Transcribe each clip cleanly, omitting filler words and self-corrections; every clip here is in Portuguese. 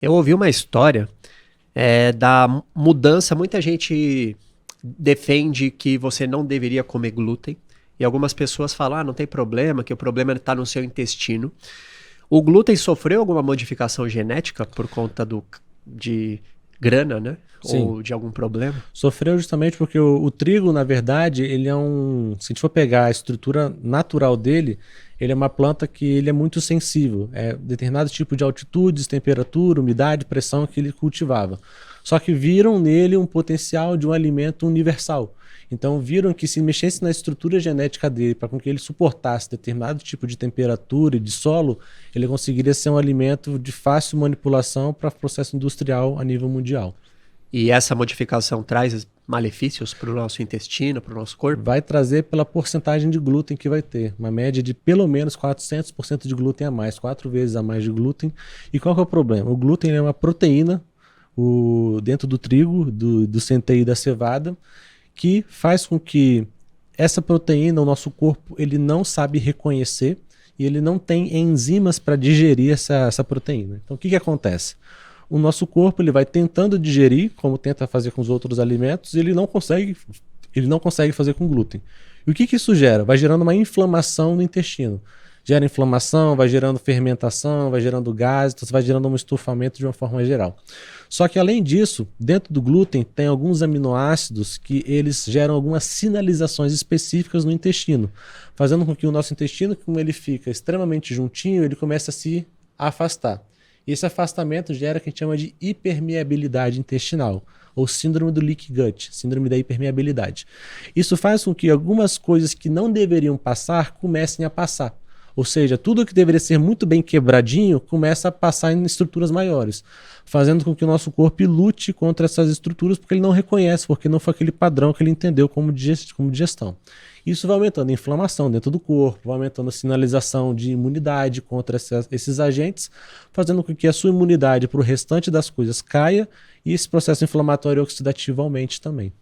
Eu ouvi uma história da mudança. Muita gente defende que você não deveria comer glúten. E algumas pessoas falam, não tem problema, que o problema está no seu intestino. O glúten sofreu alguma modificação genética por conta de grana, né? Sim, Ou de algum problema? sofreu justamente porque o trigo, na verdade, ele é se a gente for pegar a estrutura natural dele, ele é uma planta que ele é muito sensível. É determinado tipo de altitudes, temperatura, umidade, pressão que ele cultivava. Só que viram nele um potencial de um alimento universal. Então viram que se mexesse na estrutura genética dele para que ele suportasse determinado tipo de temperatura e de solo, ele conseguiria ser um alimento de fácil manipulação para processo industrial a nível mundial. E essa modificação traz malefícios para o nosso intestino, para o nosso corpo? Vai trazer pela porcentagem de glúten que vai ter. Uma média de pelo menos 400% de glúten a mais, 4 vezes a mais de glúten. E qual que é o problema? O glúten é uma proteína dentro do trigo, do centeio e da cevada, que faz com que essa proteína, o nosso corpo, ele não sabe reconhecer e ele não tem enzimas para digerir essa proteína. Então, o que acontece? O nosso corpo ele vai tentando digerir, como tenta fazer com os outros alimentos, e ele não consegue fazer com glúten. E o que isso gera? Vai gerando uma inflamação no intestino. Gera inflamação, vai gerando fermentação, vai gerando gases, então vai gerando um estufamento de uma forma geral. Só que além disso, dentro do glúten tem alguns aminoácidos que eles geram algumas sinalizações específicas no intestino, fazendo com que o nosso intestino, como ele fica extremamente juntinho, ele comece a se afastar. E esse afastamento gera o que a gente chama de hipermeabilidade intestinal, ou síndrome do leaky gut, síndrome da hipermeabilidade. Isso faz com que algumas coisas que não deveriam passar comecem a passar. Ou seja, tudo que deveria ser muito bem quebradinho começa a passar em estruturas maiores, fazendo com que o nosso corpo lute contra essas estruturas porque ele não reconhece, porque não foi aquele padrão que ele entendeu como digestão. Isso vai aumentando a inflamação dentro do corpo, vai aumentando a sinalização de imunidade contra esses agentes, fazendo com que a sua imunidade para o restante das coisas caia e esse processo inflamatório oxidativo aumente também.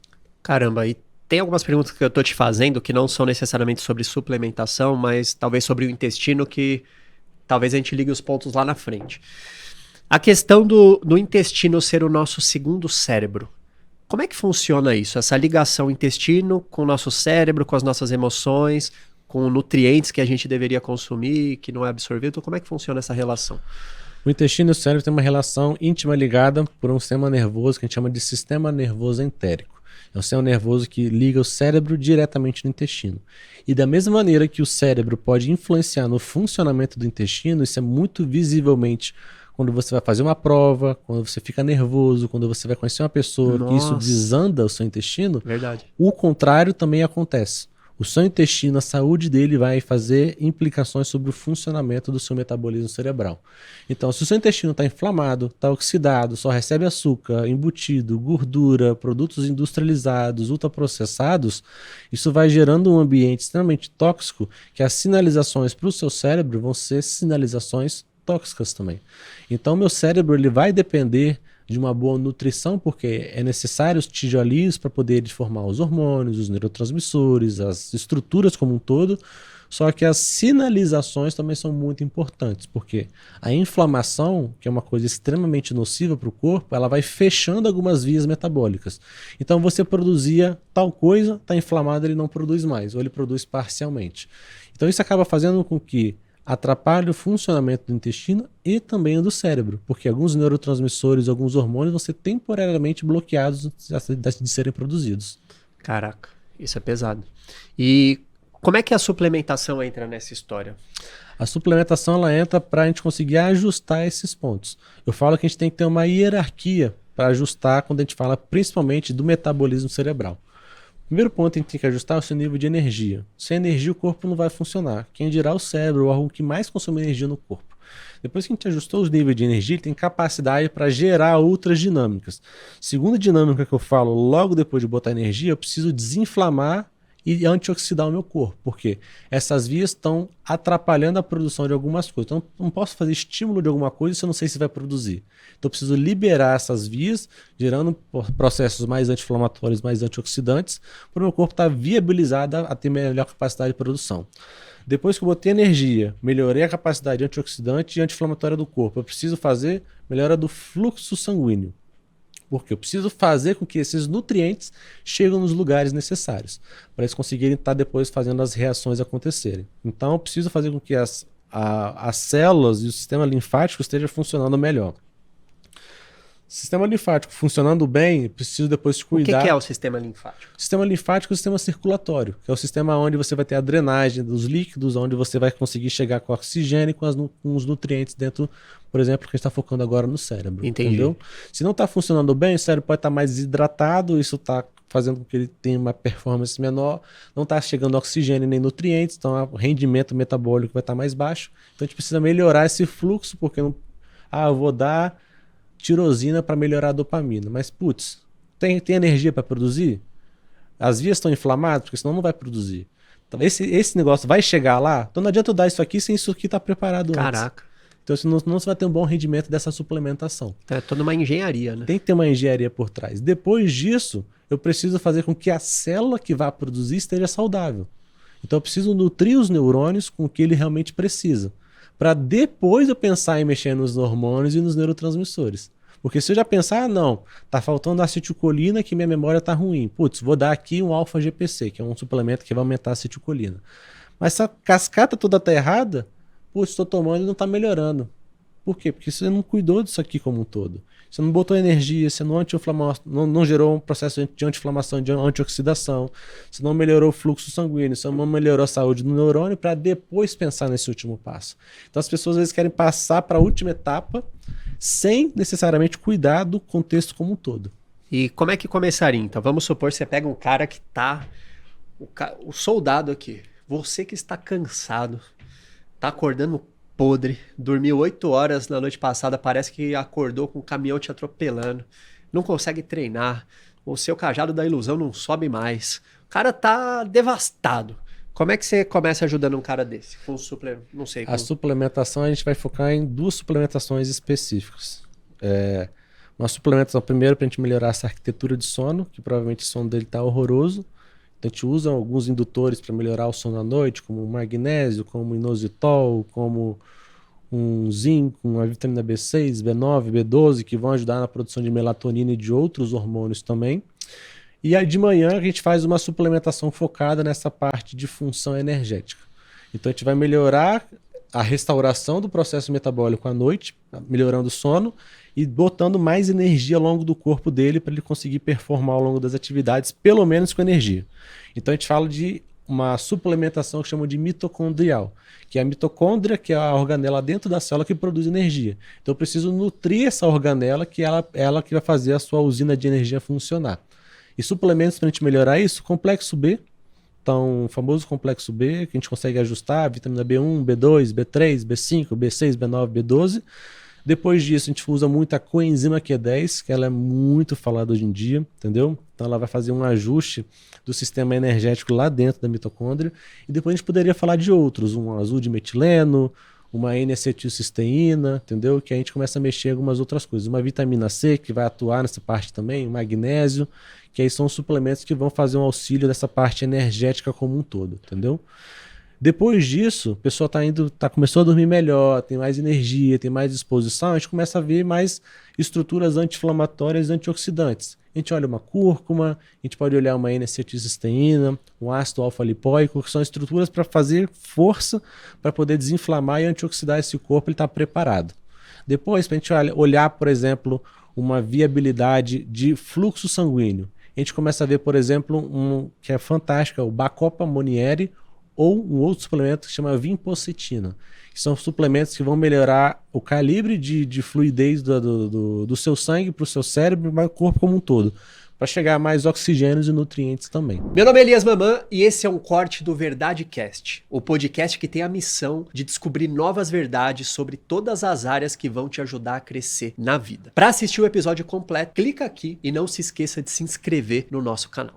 Caramba, e tem algumas perguntas que eu tô te fazendo que não são necessariamente sobre suplementação, mas talvez sobre o intestino, que talvez a gente ligue os pontos lá na frente. A questão do intestino ser o nosso segundo cérebro. Como é que funciona isso? Essa ligação intestino com o nosso cérebro, com as nossas emoções, com nutrientes que a gente deveria consumir, que não é absorvido. Como é que funciona essa relação? O intestino e o cérebro têm uma relação íntima ligada por um sistema nervoso que a gente chama de sistema nervoso entérico. É um sistema nervoso que liga o cérebro diretamente no intestino. E da mesma maneira que o cérebro pode influenciar no funcionamento do intestino, isso é muito visivelmente quando você vai fazer uma prova, quando você fica nervoso, quando você vai conhecer uma pessoa, que isso Nossa, desanda o seu intestino, verdade. o contrário também acontece. O seu intestino, a saúde dele vai fazer implicações sobre o funcionamento do seu metabolismo cerebral. Então, se o seu intestino está inflamado, está oxidado, só recebe açúcar, embutido, gordura, produtos industrializados, ultraprocessados, isso vai gerando um ambiente extremamente tóxico que as sinalizações para o seu cérebro vão ser sinalizações tóxicas também. Então, meu cérebro ele vai depender de uma boa nutrição, porque é necessário os tijolinhos para poder formar os hormônios, os neurotransmissores, as estruturas como um todo. Só que as sinalizações também são muito importantes, porque a inflamação, que é uma coisa extremamente nociva para o corpo, ela vai fechando algumas vias metabólicas. Então você produzia tal coisa, está inflamado, ele não produz mais, ou ele produz parcialmente. Então isso acaba fazendo com que atrapalha o funcionamento do intestino e também do cérebro, porque alguns neurotransmissores, alguns hormônios vão ser temporariamente bloqueados de serem produzidos. Caraca, isso é pesado. E como é que a suplementação entra nessa história? A suplementação ela entra para a gente conseguir ajustar esses pontos. Eu falo que a gente tem que ter uma hierarquia para ajustar quando a gente fala principalmente do metabolismo cerebral. Primeiro ponto que a gente tem que ajustar é o seu nível de energia. Sem energia o corpo não vai funcionar. Quem dirá o cérebro, o órgão que mais consome energia no corpo. Depois que a gente ajustou os níveis de energia, ele tem capacidade para gerar outras dinâmicas. Segunda dinâmica que eu falo logo depois de botar energia, eu preciso desinflamar e antioxidar o meu corpo. Por quê? Essas vias estão atrapalhando a produção de algumas coisas. Então, não posso fazer estímulo de alguma coisa se eu não sei se vai produzir. Então, eu preciso liberar essas vias, gerando processos mais anti-inflamatórios, mais antioxidantes, para o meu corpo estar viabilizado a ter melhor capacidade de produção. Depois que eu botei energia, melhorei a capacidade antioxidante e anti-inflamatória do corpo, eu preciso fazer melhora do fluxo sanguíneo. Porque eu preciso fazer com que esses nutrientes cheguem nos lugares necessários, para eles conseguirem estar depois fazendo as reações acontecerem. Então eu preciso fazer com que as células e o sistema linfático estejam funcionando melhor. Sistema linfático funcionando bem, preciso depois cuidar. O que é o sistema linfático? O sistema linfático é o sistema circulatório, que é o sistema onde você vai ter a drenagem dos líquidos, onde você vai conseguir chegar com oxigênio e com os nutrientes dentro, por exemplo, que a gente está focando agora no cérebro. Entendi. Entendeu? Se não está funcionando bem, o cérebro pode estar mais desidratado, isso está fazendo com que ele tenha uma performance menor, não está chegando oxigênio nem nutrientes, então o rendimento metabólico vai estar mais baixo. Então a gente precisa melhorar esse fluxo, porque não, eu vou dar tirosina para melhorar a dopamina. Mas, putz, tem energia para produzir? As vias estão inflamadas, porque senão não vai produzir. Então, esse negócio vai chegar lá? Então não adianta eu dar isso aqui sem isso aqui estar preparado antes. Caraca. Então senão você vai ter um bom rendimento dessa suplementação. É toda uma engenharia, né? Tem que ter uma engenharia por trás. Depois disso, eu preciso fazer com que a célula que vai produzir esteja saudável. Então eu preciso nutrir os neurônios com o que ele realmente precisa, para depois eu pensar em mexer nos hormônios e nos neurotransmissores. Porque se eu já pensar, não, tá faltando acetilcolina que minha memória tá ruim. Putz, vou dar aqui um alfa-GPC, que é um suplemento que vai aumentar a acetilcolina. Mas se a cascata toda tá errada, putz, estou tomando e não tá melhorando. Por quê? Porque você não cuidou disso aqui como um todo. Você não botou energia, você não gerou um processo de anti-inflamação, de antioxidação, você não melhorou o fluxo sanguíneo, você não melhorou a saúde do neurônio para depois pensar nesse último passo. Então as pessoas às vezes querem passar para a última etapa sem necessariamente cuidar do contexto como um todo. E como é que começaria? Então vamos supor que você pega um cara que tá... O soldado aqui, você que está cansado, tá acordando podre, dormiu 8 horas na noite passada, parece que acordou com um caminhão te atropelando, não consegue treinar, o seu cajado da ilusão não sobe mais, o cara tá devastado. Como é que você começa ajudando um cara desse? Com não sei. A suplementação a gente vai focar em 2 suplementações específicas. Uma suplementação primeiro para a gente melhorar essa arquitetura de sono, que provavelmente o sono dele tá horroroso. Então a gente usa alguns indutores para melhorar o sono à noite, como o magnésio, como o inositol, como um zinco, uma vitamina B6, B9, B12, que vão ajudar na produção de melatonina e de outros hormônios também. E aí de manhã a gente faz uma suplementação focada nessa parte de função energética. Então a gente vai melhorar a restauração do processo metabólico à noite, melhorando o sono e botando mais energia ao longo do corpo dele para ele conseguir performar ao longo das atividades, pelo menos com energia. Então a gente fala de uma suplementação que chamam de mitocondrial, que é a mitocôndria, que é a organela dentro da célula que produz energia. Então eu preciso nutrir essa organela, que ela que vai fazer a sua usina de energia funcionar. E suplementos para a gente melhorar isso, complexo B, então o famoso complexo B, que a gente consegue ajustar, vitamina B1, B2, B3, B5, B6, B9, B12. Depois disso, a gente usa muito a coenzima Q10, que ela é muito falada hoje em dia, entendeu? Então ela vai fazer um ajuste do sistema energético lá dentro da mitocôndria. E depois a gente poderia falar de outros, um azul de metileno, uma N-acetilcisteína, entendeu? Que a gente começa a mexer em algumas outras coisas. Uma vitamina C, que vai atuar nessa parte também, o magnésio, que aí são suplementos que vão fazer um auxílio dessa parte energética como um todo, entendeu? Depois disso, a pessoa começou a dormir melhor, tem mais energia, tem mais disposição, a gente começa a ver mais estruturas anti-inflamatórias e antioxidantes. A gente olha uma cúrcuma, a gente pode olhar uma N-acetilcisteína, um ácido alfa-lipoico, que são estruturas para fazer força para poder desinflamar e antioxidar esse corpo, ele está preparado. Depois, para a gente olhar, por exemplo, uma viabilidade de fluxo sanguíneo, a gente começa a ver, por exemplo, um que é fantástico, é o Bacopa Monieri, ou um outro suplemento que se chama vinpocetina, que são suplementos que vão melhorar o calibre de fluidez do seu sangue para o seu cérebro e para o corpo como um todo, para chegar a mais oxigênios e nutrientes também. Meu nome é Elias Mamã e esse é um corte do VerdadeCast, o podcast que tem a missão de descobrir novas verdades sobre todas as áreas que vão te ajudar a crescer na vida. Para assistir o episódio completo, clica aqui e não se esqueça de se inscrever no nosso canal.